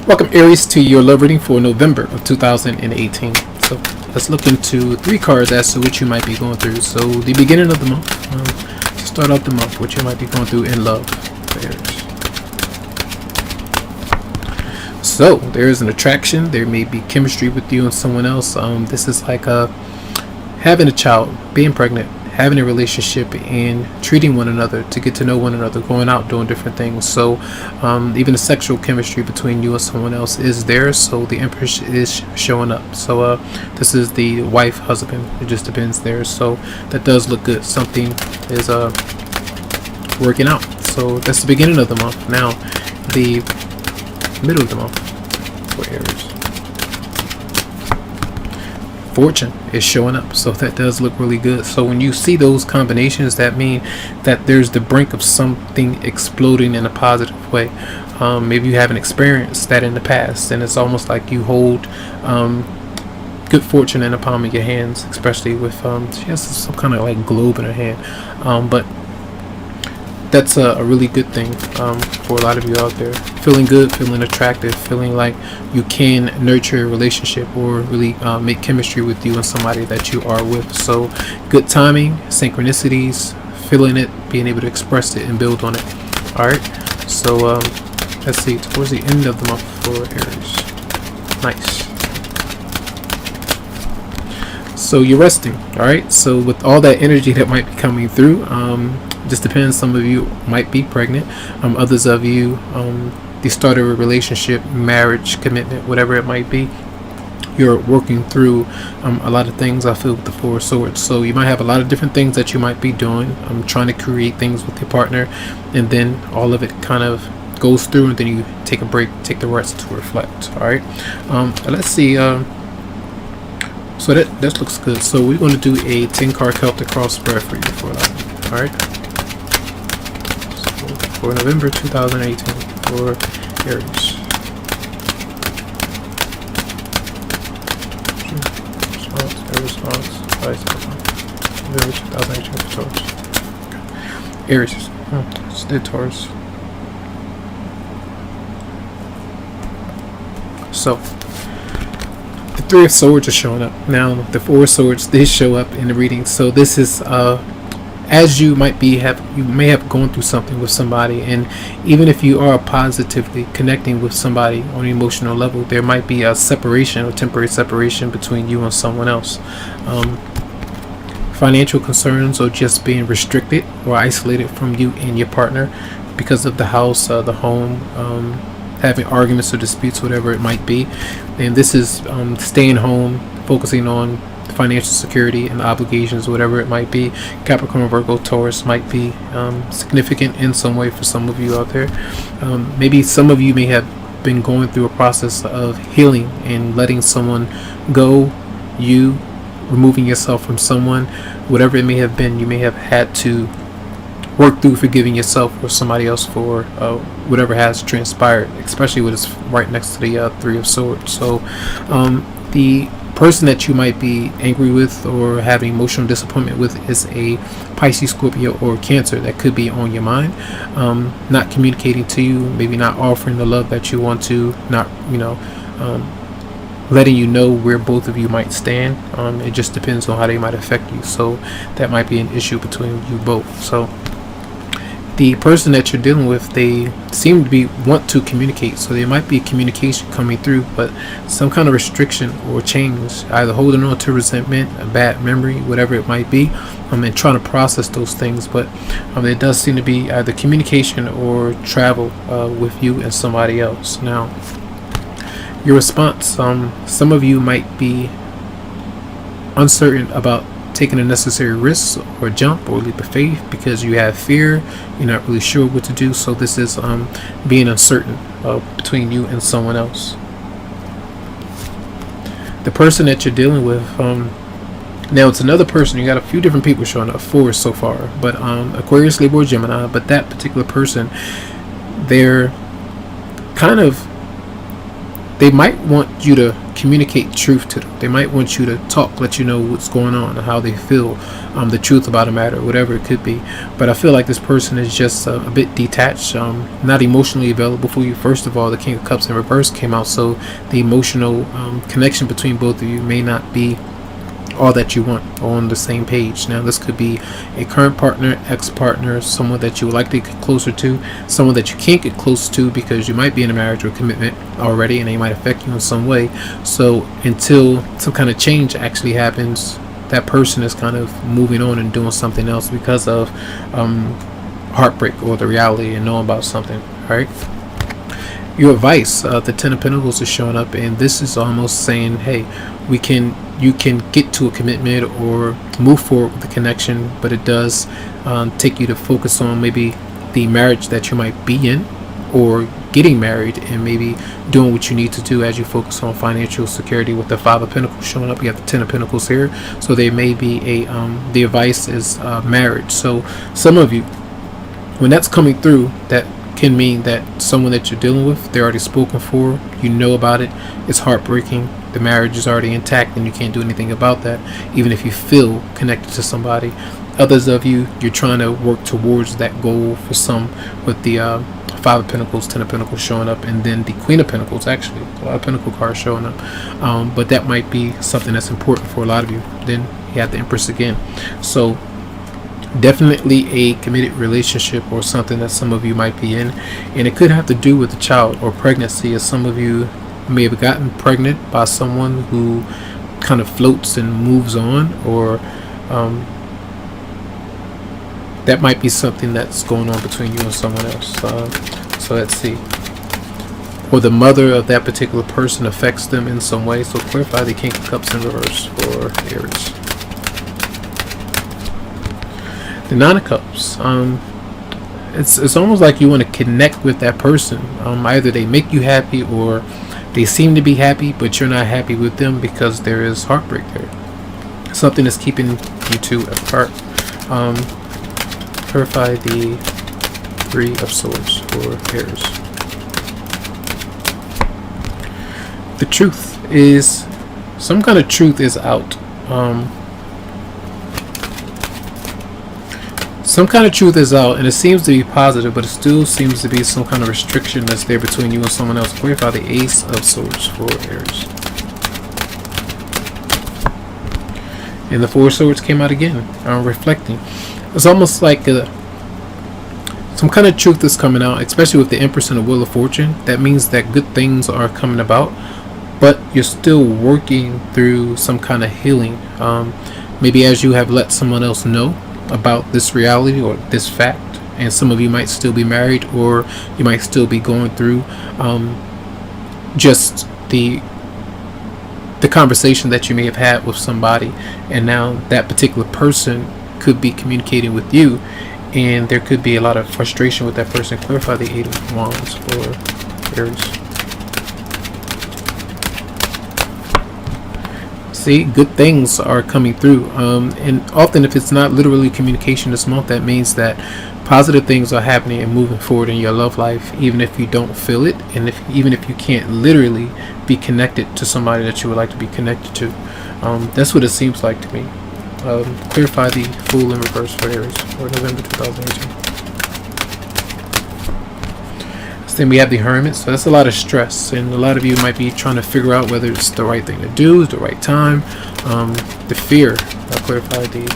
Welcome, Aries, to your love reading for November of 2018. So let's look into 3 cards as to what you might be going through. So the beginning of the month, to start off the month, what you might be going through in love for Aries. So there is an attraction. There may be chemistry with you and someone else. This is like having a child, being pregnant, having a relationship, and treating one another to get to know one another, going out doing different things. So even the sexual chemistry between you and someone else is there. So the Empress is showing up. So this is the wife, husband. It just depends there. So that does look good. Something is working out. So that's the beginning of the month. Now the middle of the month for Aries. Fortune is showing up, so that does look really good. So when you see those combinations, that mean that there's the brink of something exploding in a positive way. Maybe you haven't experienced that in the past, and it's almost like you hold good fortune in the palm of your hands, especially with she has some kind of like globe in her hand, but that's a really good thing for a lot of you out there. Feeling good, feeling attractive, feeling like you can nurture a relationship or really make chemistry with you and somebody that you are with. So good timing, synchronicities, feeling it, being able to express it and build on it. Alright, so let's see, towards the end of the month for Aries. Nice. So you're resting, alright? So with all that energy that might be coming through, just depends. Some of you might be pregnant. Others of you, you started a relationship, marriage, commitment, whatever it might be. You're working through a lot of things, I feel, with the Four of Swords. So you might have a lot of different things that you might be doing. Trying to create things with your partner, and then all of it kind of goes through, and then you take a break, take the rest to reflect. All right. Let's see. So that looks good. So we're going to do a 10-card Celtic cross spread for you for that. All right. For November 2018 for Aries. Response. November 2018 for Taurus. Aries. It's the Taurus. So the Three of Swords are showing up. Now the Four of Swords, they show up in the reading. So this is as you may have gone through something with somebody, and even if you are positively connecting with somebody on an emotional level, there might be a separation or temporary separation between you and someone else. Financial concerns, or just being restricted or isolated from you and your partner because of the house, the home, having arguments or disputes, whatever it might be. And this is staying home, focusing on financial security and obligations, whatever it might be. Capricorn, Virgo, Taurus might be significant in some way for some of you out there. Maybe some of you may have been going through a process of healing and letting someone go, you removing yourself from someone, whatever it may have been. You may have had to work through forgiving yourself or somebody else for whatever has transpired, especially when it's right next to the Three of Swords. So the person that you might be angry with or having emotional disappointment with is a Pisces, Scorpio, or Cancer that could be on your mind, not communicating to you, maybe not offering the love that you want to, not letting you know where both of you might stand. It just depends on how they might affect you. So that might be an issue between you both. So the person that you're dealing with, they seem to want to communicate, so there might be communication coming through, but some kind of restriction or change, either holding on to resentment, a bad memory, whatever it might be, and trying to process those things. But there does seem to be either communication or travel with you and somebody else. Now your response, some of you might be uncertain about taking a necessary risk or jump or leap of faith because you have fear, you're not really sure what to do. So this is being uncertain between you and someone else. The person that you're dealing with, now it's another person. You got a few different people showing up, 4 so far, but Aquarius, Libra, Gemini. But that particular person, they're kind of, they might want you to communicate truth to them. They might want you to talk, let you know what's going on, how they feel, the truth about a matter, whatever it could be. But I feel like this person is just a bit detached, not emotionally available for you. First of all, the King of Cups in reverse came out, so the emotional connection between both of you may not be all that you want on the same page. Now, this could be a current partner, ex-partner, someone that you would like to get closer to, someone that you can't get close to because you might be in a marriage or commitment already, and they might affect you in some way. So until some kind of change actually happens, that person is kind of moving on and doing something else because of heartbreak or the reality and knowing about something. All right. Your advice, the Ten of Pentacles is showing up, and this is almost saying, hey, you can get to a commitment or move forward with the connection, but it does take you to focus on maybe the marriage that you might be in, or getting married, and maybe doing what you need to do as you focus on financial security. With the Five of Pentacles showing up, you have the Ten of Pentacles here, so there may be the advice is marriage. So some of you, when that's coming through, that can mean that someone that you're dealing with, they're already spoken for, you know about it, it's heartbreaking, the marriage is already intact, and you can't do anything about that, even if you feel connected to somebody. Others of you, you're trying to work towards that goal. For some, with the Five of Pentacles, Ten of Pentacles showing up, and then the Queen of Pentacles, actually a lot of Pentacle cards showing up, but that might be something that's important for a lot of you. Then you have the Empress again. So definitely a committed relationship, or something that some of you might be in, and it could have to do with a child or pregnancy, as some of you may have gotten pregnant by someone who kind of floats and moves on, or that might be something that's going on between you and someone else. So let's see. Or the mother of that particular person affects them in some way. So clarify the King of Cups in reverse for Aries. The Nine of Cups. It's almost like you want to connect with that person. Either they make you happy, or they seem to be happy, but you're not happy with them because there is heartbreak there. Something is keeping you two apart. Clarify the Three of Swords for Aries. The truth is, some kind of truth is out. Some kind of truth is out, and it seems to be positive, but it still seems to be some kind of restriction that's there between you and someone else. Clarify the Ace of Swords for Aries. And the Four of Swords came out again, reflecting. It's almost like some kind of truth is coming out, especially with the Empress and the Wheel of Fortune. That means that good things are coming about, but you're still working through some kind of healing. Maybe as you have let someone else know about this reality or this fact, and some of you might still be married, or you might still be going through just the conversation that you may have had with somebody, and now that particular person could be communicating with you, and there could be a lot of frustration with that person. Clarify the Eight of Wands for Aries. See, good things are coming through, and often if it's not literally communication this month, that means that positive things are happening and moving forward in your love life, even if you don't feel it, and even if you can't literally be connected to somebody that you would like to be connected to. That's what it seems like to me. Clarify the Fool in reverse for Aries for November 2018. Then we have the Hermit, so that's a lot of stress, and a lot of you might be trying to figure out whether it's the right thing to do, the right time. The fear. I'll clarify the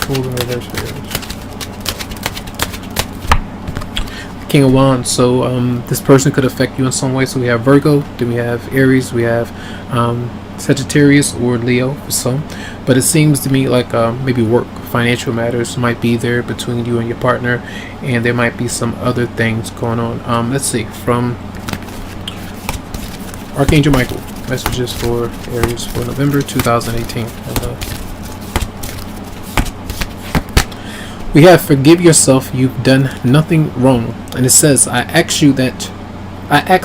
Fool in reverse for Aries. King of Wands. So this person could affect you in some way. So we have Virgo, then we have Aries, we have Sagittarius or Leo for some. But it seems to me like maybe work, financial matters might be there between you and your partner, and there might be some other things going on. Let's see, from Archangel Michael, messages for Aries for November 2018. We have forgive yourself, you've done nothing wrong. And it says, I ask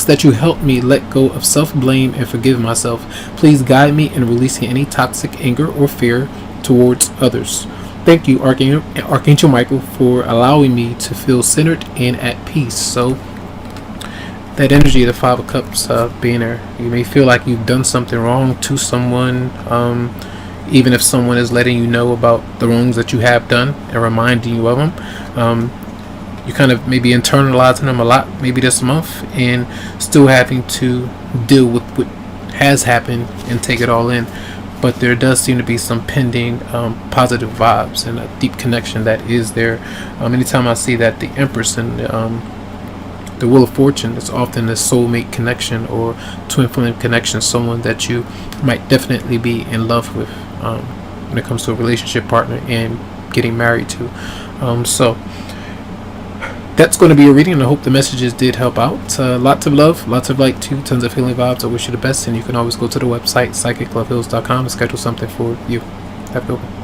that you help me let go of self-blame and forgive myself. Please guide me in releasing any toxic anger or fear towards others. Thank you, Archangel Michael, for allowing me to feel centered and at peace. So that energy of the Five of Cups being there. You may feel like you've done something wrong to someone, even if someone is letting you know about the wrongs that you have done and reminding you of them. You kind of maybe internalizing them a lot maybe this month, and still having to deal with what has happened and take it all in. But there does seem to be some pending positive vibes and a deep connection that is there. Anytime I see that the Empress and the Wheel of Fortune, it's often a soulmate connection or twin flame connection, someone that you might definitely be in love with when it comes to a relationship partner and getting married to. So that's going to be a reading, and I hope the messages did help out. Lots of love, lots of light too, tons of healing vibes. I wish you the best, and you can always go to the website psychicloveheals.com and schedule something for you. Have a good one.